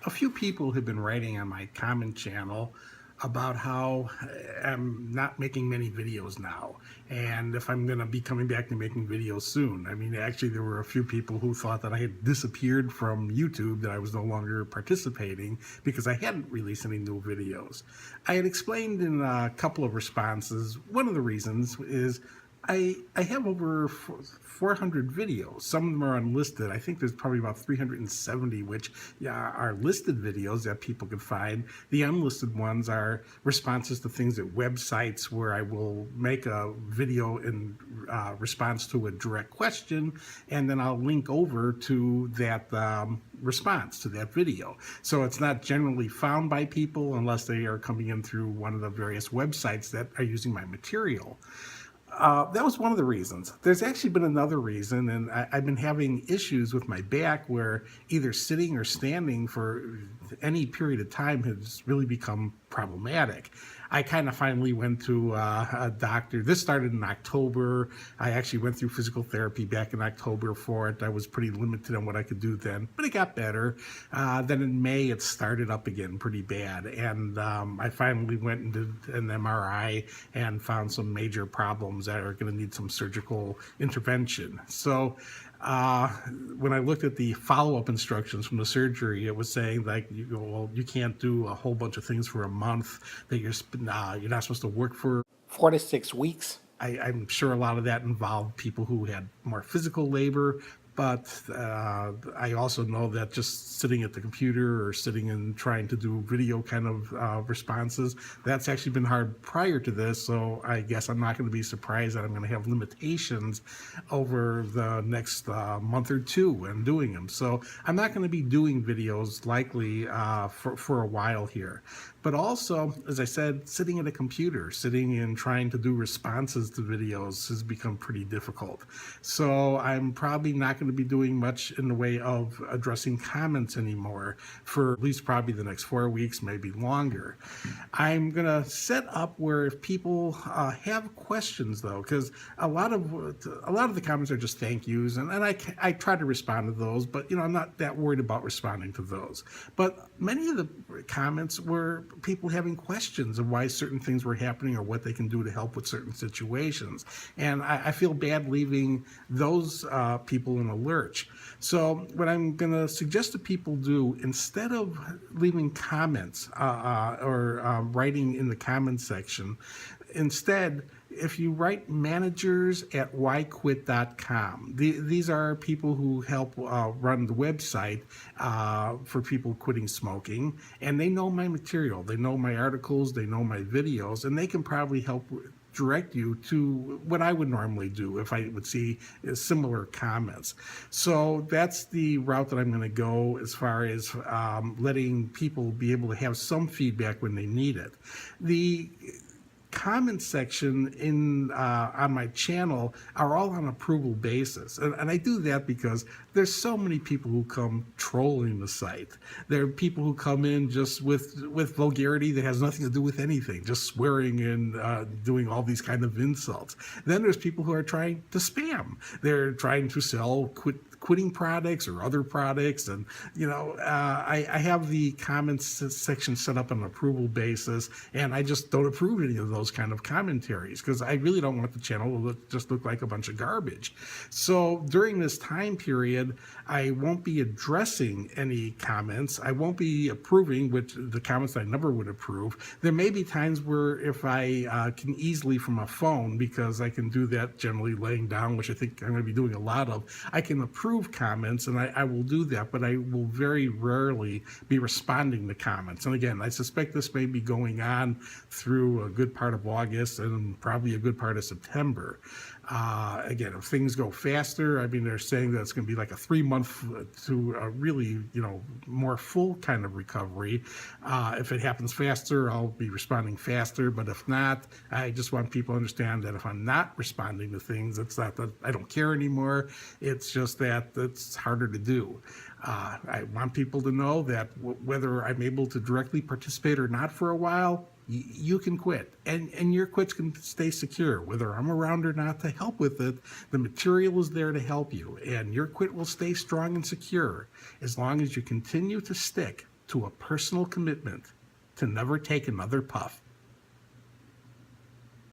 A few people have been writing on my comment channel about how I'm not making many videos now, and if I'm going to be coming back to making videos soon. I mean, actually, there were a few people who thought that I had disappeared from YouTube, that I was no longer participating because I hadn't released any new videos. I had explained in a couple of responses, one of the reasons is I have over 400 videos. Some of them are unlisted. I think there's probably about 370 which are listed videos that people can find. The unlisted ones are responses to things at websites where I will make a video in response to a direct question, and then I'll link over to that response to that video. So it's not generally found by people unless they are coming in through one of the various websites that are using my material. That was one of the reasons. There's actually been another reason, and I've been having issues with my back where either sitting or standing for any period of time has really become problematic. I kind of finally went to a doctor. This started in October. I actually went through physical therapy back in October for it. I was pretty limited on what I could do then, but it got better. Then in May, it started up again pretty bad. And I finally went and did an MRI and found some major problems that are going to need some surgical intervention. So when I looked at the follow-up instructions from the surgery, it was saying like, well, you can't do a whole bunch of things for a month, that you're not supposed to work for 4 to 6 weeks. I'm sure a lot of that involved people who had more physical labor, but I also know that just sitting at the computer or sitting and trying to do video kind of responses, that's actually been hard prior to this. So I guess I'm not going to be surprised that I'm going to have limitations over the next month or two when doing them. So I'm not going to be doing videos likely for a while here. But also, as I said, sitting at a computer, sitting and trying to do responses to videos has become pretty difficult. So I'm probably not going to be doing much in the way of addressing comments anymore for at least probably the next 4 weeks, maybe longer. I'm going to set up where if people have questions, though, because a lot of the comments are just thank yous, and I try to respond to those, but I'm not that worried about responding to those. But many of the comments were people having questions of why certain things were happening or what they can do to help with certain situations. And I feel bad leaving those people in a lurch. So what I'm going to suggest that people do, instead of leaving comments or writing in the comments section, instead, if you write managers@whyquit.com, these are people who help run the website for people quitting smoking, and they know my material, they know my articles, they know my videos, and they can probably help direct you to what I would normally do if I would see similar comments. So that's the route that I'm going to go as far as letting people be able to have some feedback when they need it. The comment section on my channel are all on approval basis, and I do that because there's so many people who come trolling the site. There are people who come in just with vulgarity that has nothing to do with anything, just swearing and doing all these kind of insults. Then there's people who are trying to spam. They're trying to sell quitting products or other products, and I have the comments section set up on an approval basis, and I just don't approve any of those kind of commentaries because I really don't want the channel to just look like a bunch of garbage. So during this time period, I won't be addressing any comments. I won't be approving the comments I never would approve. There may be times where if I can easily from a phone, because I can do that generally laying down, which I think I'm going to be doing a lot of, I can approve comments, and I will do that, but I will very rarely be responding to comments. And again, I suspect this may be going on through a good part of August and probably a good part of September. Again, if things go faster, I mean, they're saying that it's going to be like a 3-month to a really, more full kind of recovery. If it happens faster, I'll be responding faster. But if not, I just want people to understand that if I'm not responding to things, it's not that I don't care anymore. It's just that it's harder to do. I want people to know that whether I'm able to directly participate or not for a while, you can quit, and your quits can stay secure. Whether I'm around or not to help with it, the material is there to help you, and your quit will stay strong and secure as long as you continue to stick to a personal commitment to never take another puff